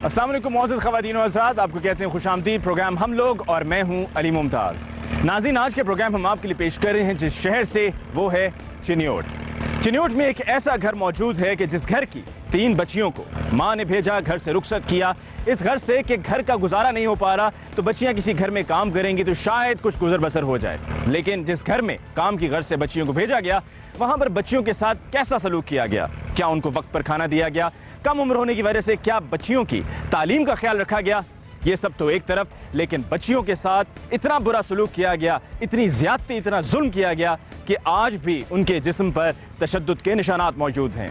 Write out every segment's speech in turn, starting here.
अस्सलाम वालेकुम मौजूद ख़वातीन और हज़रात, आपको कहते हैं खुशामदीद। प्रोग्राम हम लोग और मैं हूं अली मुमताज़। नाज़रीन, आज के प्रोग्राम हम आपके लिए पेश कर रहे हैं जिस शहर से, वो है चिन्योट। चिन्योट में एक ऐसा घर मौजूद है कि जिस घर की 3 बच्चियों को माँ ने भेजा, घर से रुखसत किया इस घर से कि घर का गुजारा नहीं हो पा रहा, तो बच्चियां किसी घर में काम करेंगी तो शायद कुछ गुजर बसर हो जाए। लेकिन जिस घर में काम की घर से बच्चियों को भेजा गया, वहां पर बच्चियों के साथ कैसा सलूक किया गया, क्या उनको वक्त पर खाना दिया गया, कम उम्र होने की वजह से क्या बच्चियों की तालीम का ख्याल रखा गया, ये सब तो एक तरफ, लेकिन बच्चियों के साथ इतना बुरा सलूक किया गया, इतनी ज्यादती, इतना जुल्म किया गया कि आज भी उनके जिस्म पर तशद्दुद के निशानात मौजूद हैं।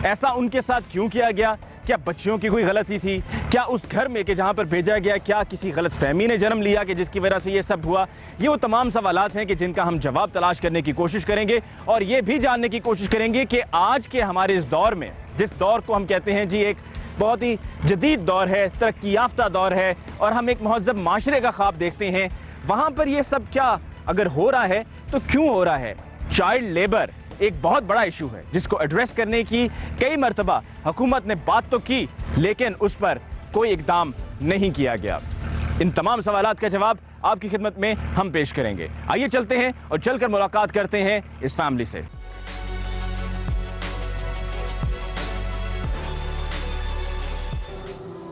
ऐसा उनके साथ क्यों किया गया? क्या बच्चियों की कोई गलती थी? क्या उस घर में कि जहां पर भेजा गया, क्या किसी गलत फहमी ने जन्म लिया कि जिसकी वजह से ये सब हुआ? ये वो तमाम सवालात हैं कि जिनका हम जवाब तलाश करने की कोशिश करेंगे और ये भी जानने की कोशिश करेंगे कि आज के हमारे इस दौर में, जिस दौर को हम कहते हैं जी एक बहुत ही जदीद दौर है, तरक्की याफ्ता दौर है और हम एक महज़्ज़ब माशरे का ख्वाब देखते हैं, वहाँ पर ये सब क्या अगर हो रहा है तो क्यों हो रहा है? चाइल्ड लेबर एक बहुत बड़ा इशू है जिसको एड्रेस करने की कई मरतबा हुकूमत ने बात तो की, लेकिन उस पर कोई इकदाम नहीं किया गया। इन तमाम सवालात का जवाब आपकी खिदमत में हम पेश करेंगे। आइए चलते हैं और चलकर मुलाकात करते हैं इस फैमिली से।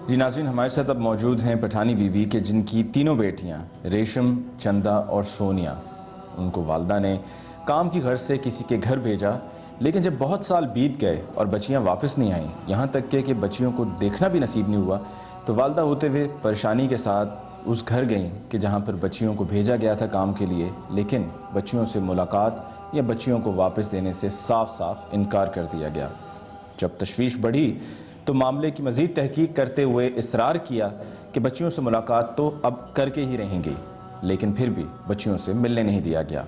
जी नाज़रीन, हमारे साथ अब मौजूद हैं पठानी बीबी के जिनकी तीनों बेटियां रेशम, चंदा और सोनिया, उनको वालदा ने काम की गर्ज से किसी के घर भेजा, लेकिन जब बहुत साल बीत गए और बच्चियां वापस नहीं आईं, यहाँ तक कि बच्चियों को देखना भी नसीब नहीं हुआ, तो वालदा होते हुए परेशानी के साथ उस घर गईं कि जहाँ पर बच्चियों को भेजा गया था काम के लिए, लेकिन बच्चियों से मुलाकात या बच्चियों को वापस देने से साफ साफ इनकार कर दिया गया। जब तशवीश बढ़ी तो मामले की मज़ीद तहकीक करते हुए इसरार किया कि बच्चियों से मुलाकात तो अब करके ही रहेंगी, लेकिन फिर भी बच्चियों से मिलने नहीं दिया गया।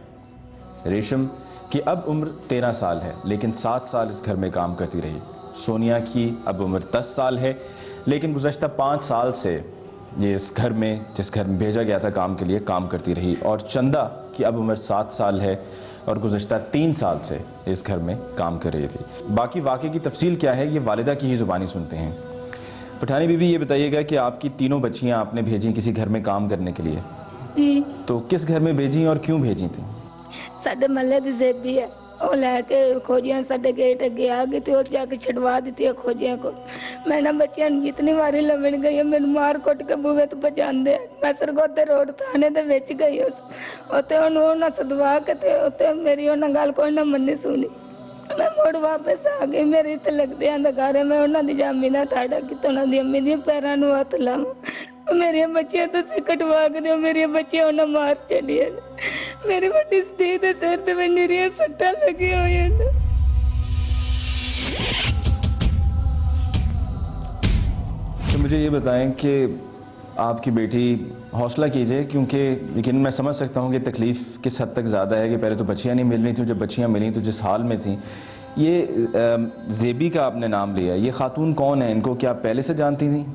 रेशम की अब उम्र 13 साल है, लेकिन 7 साल इस घर में काम करती रही। सोनिया की अब उम्र 10 साल है, लेकिन गुज़श्ता 5 साल से ये इस घर में, जिस घर में भेजा गया था काम के लिए, काम करती रही। और चंदा की अब उम्र 7 साल है और गुज़श्ता 3 साल से इस घर में काम कर रही थी। बाकी वाक़े की तफसील क्या है, ये वालिदा की ही ज़ुबानी सुनते हैं। पठानी बीबी, ये बताइएगा कि आपकी तीनों बच्चियाँ आपने भेजी किसी घर में काम करने के लिए जी, तो किस घर में भेजी और क्यों भेजी थी? साडे महल्ले दी जेबी है, वो लैके खोजियां साडे गेट अगे आ गई तो जाके छड़वा दी है खोजियां को। मैं ना बच्चियां जितनी बारी लमन गई मैंने मार कुट के बूहे तो बचाते। मैं सरगोदे रोड थाने दे विच गई उस उत्ते उन्होंने सदवा के ते उत्ते मेरी उन्होंने गल कोई ना मन्नी सुनी। मैं मुड़ वापस आ गई। मेरी तो लगदे आंदा घर मैं उन्होंने जामी ना थाड़ा कि उन्होंने अम्मी दी पैरां नूं हथ लावां। मेरी बच्चियां तुसीं कटवा के दो, मेरी बच्चियां उन्हें मार छड़ियां। मेरी बड़ी स्त्री दे सिर ते मेरियां सट्टां लगी हुई हैं। तो मुझे ये बताएं कि आपकी बेटी, हौसला कीजिए, क्योंकि लेकिन मैं समझ सकता हूँ कि तकलीफ़ किस हद तक ज़्यादा है कि पहले तो बच्चियाँ नहीं मिल रही थी, जब बच्चियाँ मिली तो जिस हाल में थी। ये जेबी का आपने नाम लिया, ये खातून कौन है? इनको क्या आप पहले से जानती थी?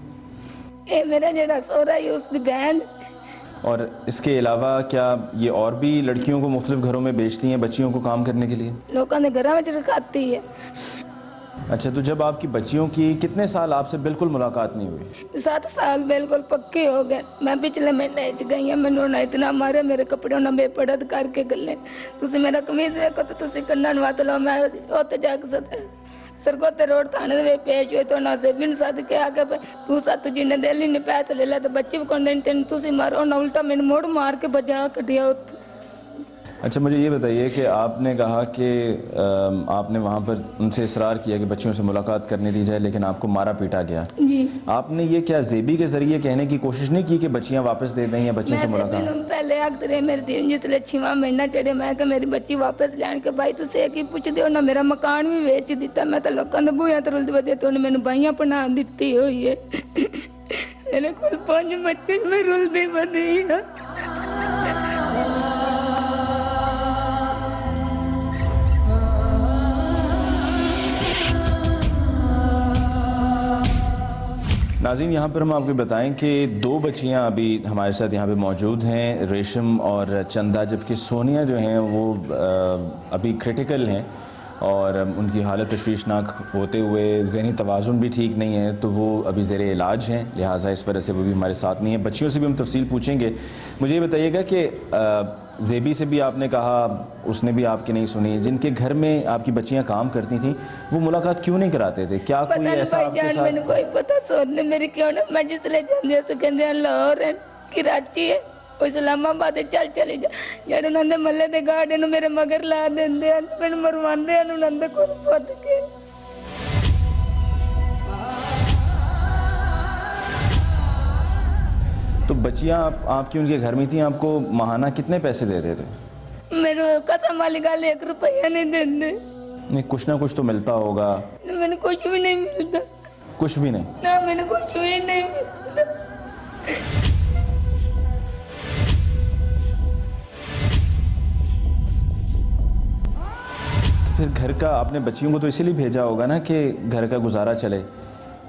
ये मेरा जड़ा सोहरा है उसकी बहन। और इसके अलावा क्या ये और भी लड़कियों को मुख्तलिफ घरों में बेचती हैं बच्चियों को काम करने के लिए? लोगों ने घरों में रखाती है। अच्छा, तो जब आपकी बच्चियों की कितने साल आपसे बिल्कुल मुलाकात नहीं हुई? 7 साल बिल्कुल पक्के हो गए। मैं पिछले महीने गई हूँ, मैंने उन्हें इतना मारे, मेरे कपड़े उन्हें बेपड़द करके गले। तुम मेरा कमीज देखो तो तुम कन्ना नवात लो। मैं उत्ते जाके सरगोते रोड थाने में पेश हुए तो ना से बिन सद के आके तू सा तुझे ने दिल्ली ने पैसे ले ला तो बच्चे भी कौन देन तुसी मारो ना, उल्टा मैंने मोड़ मार के बजा कर दिया। अच्छा, मुझे ये बताइए कि आपने कहा कि आपने वहाँ पर उनसे इसरार किया कि बच्चियों से मुलाकात करने दी जाए, लेकिन आपको मारा पीटा गया। जी, आपने ये क्या जेबी के जरिए कहने की कोशिश नहीं की कि बच्चियाँ वापस दे दें या बच्चियों से मुलाकात? पहले आखते रहे मेरे दिन जिसले 6वां महीना चढ़े मैं कि मेरी बच्ची वापस लैन के भाई तुम एक ही पूछ दो ना। मेरा मकान भी बेच दिता, मैं तो लोगों के बूहे तो रुलद बदे तो मैंने बाइयां पना दी हुई है। मेरे को 5 बच्चे में रुलदी बदी है। नाज़रीन, यहाँ पर हम आपको बताएं कि 2 बच्चियाँ अभी हमारे साथ यहाँ पे मौजूद हैं, रेशम और चंदा, जबकि सोनिया जो हैं वो अभी क्रिटिकल हैं और उनकी हालत तशवीशनाक होते हुए ज़हनी तवाज़ुन भी ठीक नहीं है, तो वो अभी ज़ेरे इलाज हैं, लिहाजा इस वजह से वो भी हमारे साथ नहीं है। बच्चियों से भी हम तफसील पूछेंगे। मुझे ये बताइएगा कि ज़ेबी से भी आपने कहा, उसने भी आपकी नहीं सुनी। जिनके घर में आपकी बच्चियां काम करती थी वो मुलाकात क्यों नहीं कराते थे? क्या कोई ऐसा आपके साथ? मैंने कोई पता सोने मेरी क्यों ना मैं जिसले जांदे से कहंदे लाहौर है कराची है ਉਹ ਇਸਲਾਮਾਬਾਦ ਚੱਲ ਚਲੇ ਜਾ ਜਿਹੜੇ ਉਹਨਾਂ ਦੇ ਮੱਲੇ ਦੇ ਗਾਰਡਨ ਨੂੰ ਮੇਰੇ ਮਗਰ ਲਾ ਦਿੰਦੇ ਆ ਮੈਨੂੰ ਮਰਵਾਉਂਦੇ ਆ ਉਹਨਾਂ ਦੇ ਕੋਲ ਪੁੱਤ ਕੇ। तो बच्चियां आपकी उनके घर में थी, आपको माहाना कितने पैसे दे रहे थे? मेरे कसम वाली गल 1 रुपया नहीं देंगे। नहीं, कुछ ना कुछ तो मिलता होगा। मैंने कुछ भी नहीं मिलता। कुछ भी नहीं? ना मैंने कुछ भी नहीं मिलता। फिर घर का आपने बच्चियों को तो इसीलिए भेजा होगा ना कि घर का गुजारा चले,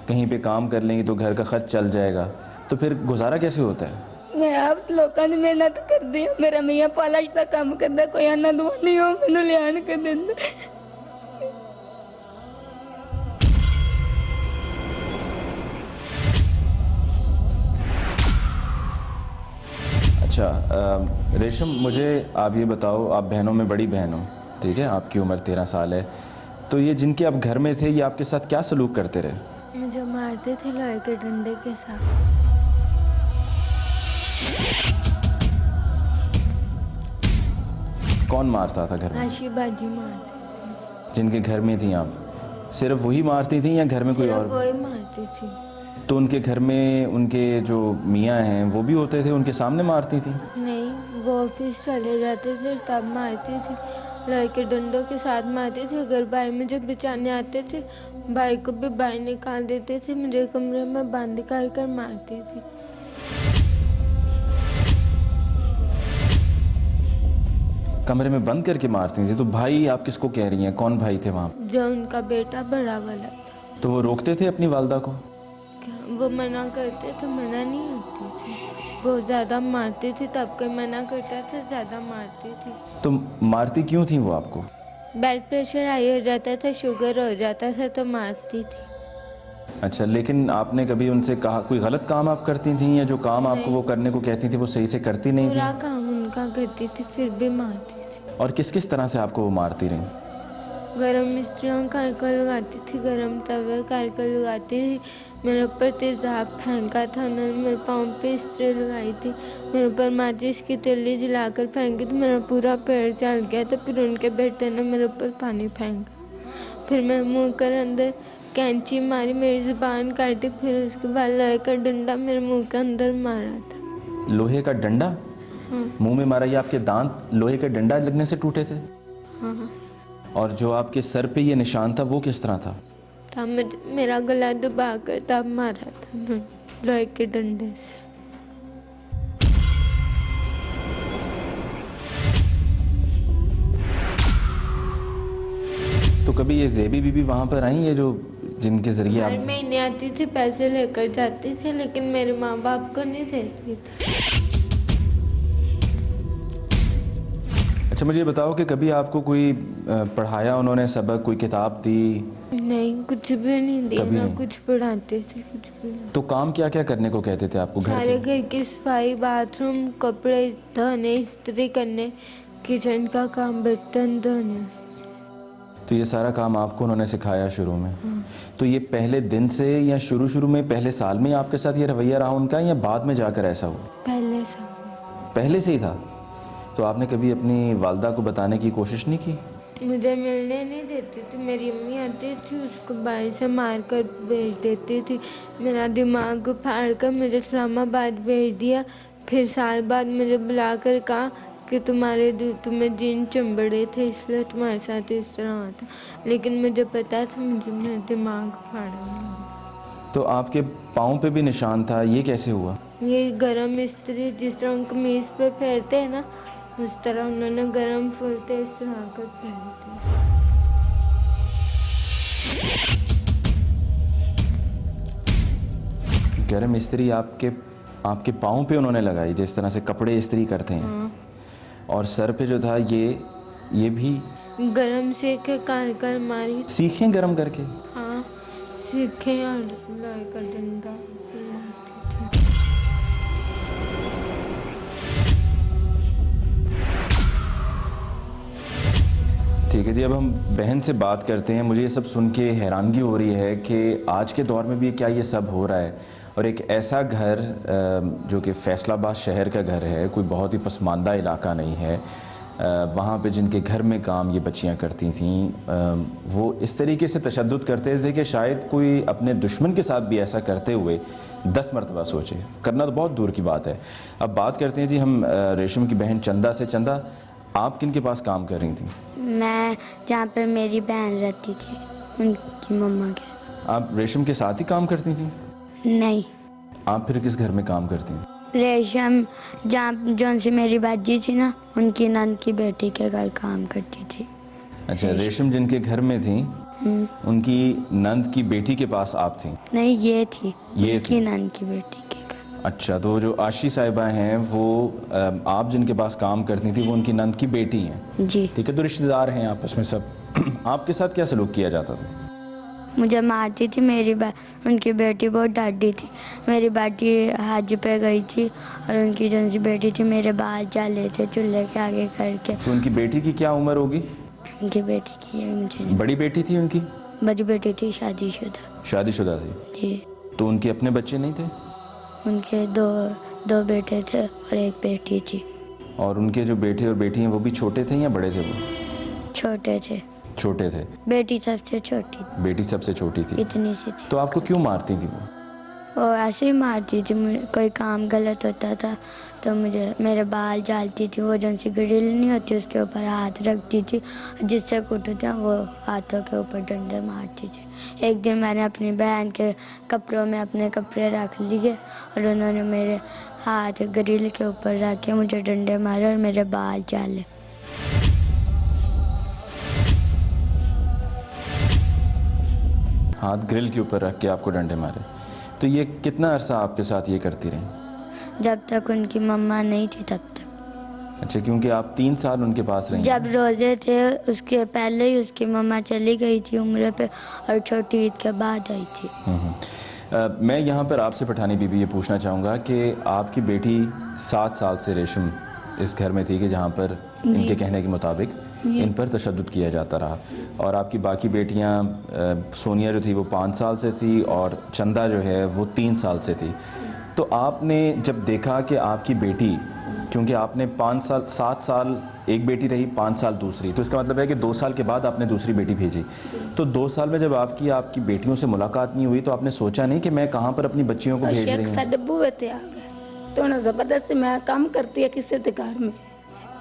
कहीं पे काम कर लेंगी तो घर का खर्च चल जाएगा, तो फिर गुजारा कैसे होता है? मैं आप लोगों ने मेहनत कर दी, मेरा मियाँ पालश का काम करता, कोई आना दुआ नहीं हो मैंने लियान कर देंगे। अच्छा रेशम, मुझे आप ये बताओ, आप बहनों में बड़ी बहन हो, ठीक है, आपकी उम्र 13 साल है, तो ये जिनके आप घर में थे ये आपके साथ क्या सलूक करते रहे? मुझे मारते थे लोहे के डंडे के साथ। कौन मारता था घर में? आशी बाजी मारती थी। जिनके घर में थी आप, सिर्फ वही मारती थी या घर में कोई और? वही मारती थी। तो उनके घर में उनके जो मियाँ हैं वो भी होते थे, उनके सामने मारती थी? नहीं, वो ऑफिस चले जाते थे तब मारती थी, लोहे के डंडों के साथ मारती थी। अगर भाई मुझे बचाने आते थे भाई को भी बाहर निकाल देते थे, मुझे कमरे में बंद कर कर मारती थी। कमरे में बंद करके मारती थी? तो भाई आप किसको कह रही हैं, कौन भाई थे वहाँ? जो उनका बेटा बड़ा वाला था। तो वो रोकते थे अपनी वालदा को? वो मना करते तो मना नहीं होती थी, वो ज़्यादा मारती थी, तब कोई मना करता था ज़्यादा मारती थी। तो मारती क्यों थी वो आपको? ब्लड प्रेशर हाई हो जाता था, शुगर हो जाता था तो मारती थी। अच्छा, लेकिन आपने कभी उनसे कहा कोई गलत काम आप करती थी, या जो काम आपको वो करने को कहती थी वो सही से करती नहीं थी? पूरा काम उनका करती थी फिर भी मारती थी। और किस किस तरह से आपको वो मारती रही? गरम मिस्त्रियों कर लगाती थी, गरम तवे कर लगाती थी, मेरे ऊपर तेज़ाब फेंका था उन्होंने, मेरे पाँव पे इस्त्री लगाई थी, मेरे ऊपर माचिस की तिल्ली जलाकर फेंकी थी, मेरा पूरा पैर जल गया था। फिर उनके बेटे ने मेरे ऊपर पानी फेंका, फिर मैं मुँह कर अंदर कैंची मारी, मेरी ज़ुबान काटी, फिर उसके बाद लोहे का डंडा मेरे मुँह के अंदर मारा था। लोहे का डंडा? हाँ। मुँह में मारा? ये आपके दांत लोहे का डंडा लगने से टूटे थे? हाँ। और जो आपके सर पे ये निशान था वो किस तरह था? मेरा गला दबा कर तब मारा था लोहे के डंडे से। तो कभी ये ज़ेबी बीबी वहाँ पर आई है जो जिनके ज़रिए हर आप? महीने आती थी, पैसे लेकर जाती थी, लेकिन मेरे माँ बाप को नहीं देती थी। अच्छा, मुझे बताओ कि कभी आपको कोई पढ़ाया उन्होंने, सबक, कोई किताब दी? नहीं, कुछ भी नहीं दी, कभी ना नहीं? कुछ पढ़ाते थे, कुछ भी नहीं। तो काम क्या क्या करने को कहते थे आपको घर सारे के? घर की सफाई, बाथरूम, कपड़े धोने, इस्त्री करने, किचन का काम, बर्तन धोने। तो ये सारा काम आपको उन्होंने सिखाया शुरू में? तो ये पहले दिन से या शुरू में पहले साल में आपके साथ ये रवैया रहा उनका, या बाद में जाकर ऐसा हुआ? पहले से। पहले से ही था? तो आपने कभी अपनी वालदा को बताने की कोशिश नहीं की? मुझे मिलने नहीं देती थी, मेरी अम्मी आती थी उसको बाहर से मार कर भेज देती थी, मेरा दिमाग फाड़ कर मुझे इस्लामाबाद भेज दिया। फिर साल बाद मुझे बुलाकर कहा कि तुम्हें जिन चंबड़े थे इसलिए तुम्हारे साथ इस तरह होता, लेकिन मुझे पता था मुझे मेरा दिमाग फाड़ा। तो आपके पाँव पे भी निशान था, ये कैसे हुआ? ये गरम इस्त्री जिस तरह कमीज पे फेरते हैं ना, उस तरह उन्होंने गरम फूलते इस तरह कर फेरे थे। गरम इस्त्री आपके पाँव पे उन्होंने लगाई, जिस तरह से कपड़े इस्त्री करते हैं? हाँ। और सर पे जो था ये भी? गरम सेके कर कर मारी। सीखें गरम करके? हाँ सीखे और सिलाई का डंडा। ठीक है जी, अब हम बहन से बात करते हैं। मुझे ये सब सुन के हैरानगी हो रही है कि आज के दौर में भी क्या ये सब हो रहा है। और एक ऐसा घर जो कि फैसलाबाद शहर का घर है, कोई बहुत ही पसमानदा इलाका नहीं है, वहाँ पे जिनके घर में काम ये बच्चियाँ करती थीं, वो इस तरीके से तशद्दुद करते थे कि शायद कोई अपने दुश्मन के साथ भी ऐसा करते हुए 10 मरतबा सोचे। करना तो बहुत दूर की बात है। अब बात करते हैं जी हम रेशम की बहन चंदा से। चंदा, आप किन के पास काम कर रही थी? मैं जहाँ पर मेरी बहन रहती थी उनकी मम्मा के। आप रेशम के साथ ही काम करती थी? नहीं, आप फिर किस घर में काम करती थी? रेशम जहाँ जौन सी मेरी बाजी थी ना, उनकी नंद की बेटी के घर काम करती थी। अच्छा, रेशम जिनके घर में थी उनकी नंद की बेटी के पास आप थी? नहीं, ये थी ये उनकी थी। नंद की बेटी के घर। अच्छा, तो जो आशी साहिबा हैं वो आप जिनके पास काम करती थी वो उनकी नंद की बेटी हैं? जी। ठीक है, तो रिश्तेदार हैं आपस में सब। आपके साथ क्या सलूक किया जाता था? मुझे मारती थी मेरी उनकी बेटी बहुत डांटी थी। मेरी बेटी हज पे गई थी और उनकी जो सी बेटी थी मेरे बाल जाले थे चूल्हे के आगे करके। तो उनकी बेटी की क्या उम्र होगी? उनकी बेटी की मुझे नहीं। बड़ी बेटी थी उनकी? बड़ी बेटी थी शादीशुदा। शादीशुदा थी? जी। तो उनके अपने बच्चे नहीं थे? उनके दो बेटे थे और एक बेटी थी। और उनके जो बेटे और बेटी हैं वो भी छोटे थे या बड़े थे? वो छोटे थे। छोटे थे। बेटी सबसे छोटी थी। बेटी सबसे छोटी थी। इतनी सी थी। तो आपको क्यों मारती थी वो ऐसे ही मारती थी। कोई काम गलत होता था तो मुझे मेरे बाल डालती थी। वो जौन सी ग्रिल नहीं होती उसके ऊपर हाथ रखती थी, जिससे कुटता वो हाथों के ऊपर डंडे मारती थी। एक दिन मैंने अपनी बहन के कपड़ों में अपने कपड़े रख लिए और उन्होंने मेरे हाथ ग्रिल के ऊपर रख के मुझे डंडे मारे और मेरे बाल डाले। हाथ ग्रिल के ऊपर रख के आपको डंडे मारे? तो ये कितना अरसा आपके साथ ये करती रही? जब तक उनकी मम्मा नहीं थी तब तक। अच्छा, क्योंकि आप 3 साल उनके पास रही? जब रोजे थे उसके पहले ही उसकी मम्मा चली गई थी उम्र पे और छोटी ईद के बाद आई थी। मैं यहाँ पर आपसे पठानी बीबी ये पूछना चाहूँगा कि आपकी बेटी 7 साल से रेशम इस घर में थी कि जहाँ पर इनके कहने के मुताबिक इन पर तशद्दुद किया जाता रहा, और आपकी बाकी बेटियाँ सोनिया जो थी वो 5 साल से थी और चंदा जो है वो 3 साल से थी। तो आपने जब देखा कि आपकी बेटी, क्योंकि आपने 7 साल एक बेटी रही, 5 साल दूसरी, तो इसका मतलब है कि 2 साल के बाद आपने दूसरी बेटी भेजी। तो 2 साल में जब आपकी बेटियों से मुलाकात नहीं हुई तो आपने सोचा नहीं कि मैं कहाँ पर अपनी बच्चियों को भेज रही हूँ? साडे बूहे ते आ गए तो उन्हें जबरदस्ती मैं काम करती है किसी के घर में,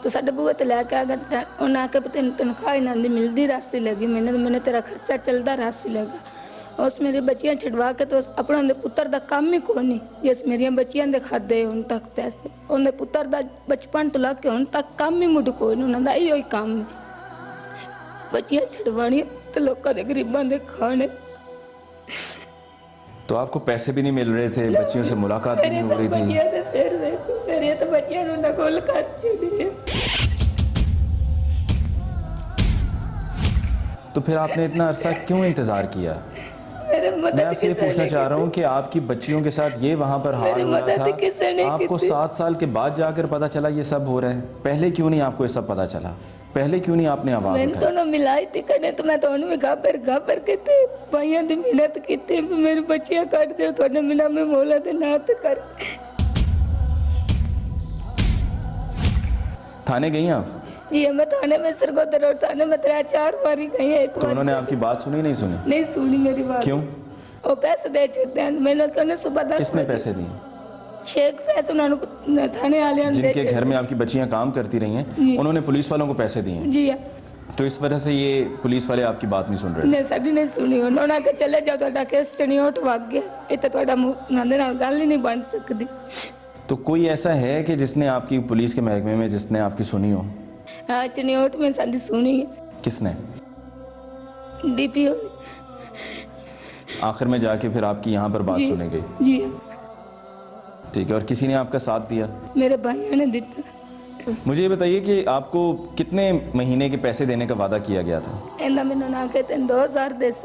तो साडे बूहे ते लैके आ गए। उन्हें आके तेन तनख्वाह ना दी मिलती राशि लगी, मैंने तेरा खर्चा चलता राशि लगा। उस मेरी बच्चियां छड़वा के तो अपने पुत्र का काम ही कोई नहीं, जिस मेरिया बच्चियां दे खादे उन तक पैसे, उन्हें पुत्र का बचपन तो लग के उन तक काम ही मुड़ कोई नहीं, उन्होंने इो ही काम है बच्चियां छड़वानी तो लोगों के गरीबों के खाने। तो आपको पैसे भी नहीं मिल रहे थे, बच्चियों से मुलाकात भी नहीं हो रही थी? मेरे तो बच्चियां नु नकोल खर्चे दिए। तो फिर आपने इतना अरसा क्यों इंतज़ार किया? मैं आपसे ये पूछना चाह रहा हूँ कि आपकी बच्चियों के साथ ये वहाँ पर हाल हो रहा था, आपको 7 साल के बाद जाकर पता चला ये सब हो रहा है, पहले क्यों नहीं आपको ये सब पता चला? पहले क्यों नहीं आपने आवाज़ उठाई? मैंने तो ना मिलाई थी करने, तो मैं तो उन्हें घाबर के थे भाइयों ने मेहनत की थी, मेरी बच्चियां काट दे तो मिला में मोला दे ना तो कर। थाने गई आप? जी मैं थाने में सरगोदर और थाने में 3-4 बार गई है। तो उन्होंने आपकी बात सुनी नहीं सुनी? नहीं सुनी मेरी बात। क्यों? वो पैसे दे छड़ते हैं, मैंने कहने सुबह 10 किसने पैसे दिए? शेख पैसे उन्होंने थाने वाले जिनके घर में आपकी बच्चियां काम करती रही हैं उन्होंने पुलिस वालों को पैसे दिए हैं? जी। तो इस वजह से ये पुलिस वाले आपकी बात नहीं सुन रहे? नहीं, साड़ी नहीं सुनी। उन्होंने आके चले जाओ तो केस चनियोट भाग गया, इतना थोड़ा नाले नाल गल ही नहीं बन सकती। तो कोई ऐसा है कि जिसने आपकी पुलिस के महकमे में जिसने आपकी सुनी हो? हाँ, चनियोट में साड़ी सुनी है। किसने? डीपीओ। आखिर में जाके फिर आपकी यहाँ पर बात सुनी गई? जी। ठीक है, और किसी ने आपका साथ दिया? मेरे भाइयों ने दिता। मुझे ये बताइए कि आपको कितने महीने के पैसे देने का वादा किया गया था? ਇਹਦਾ ਮੈਨੂੰ ਨਾ ਕਿ ਤੈਨੂੰ 2000 ਦੇ ਸੀ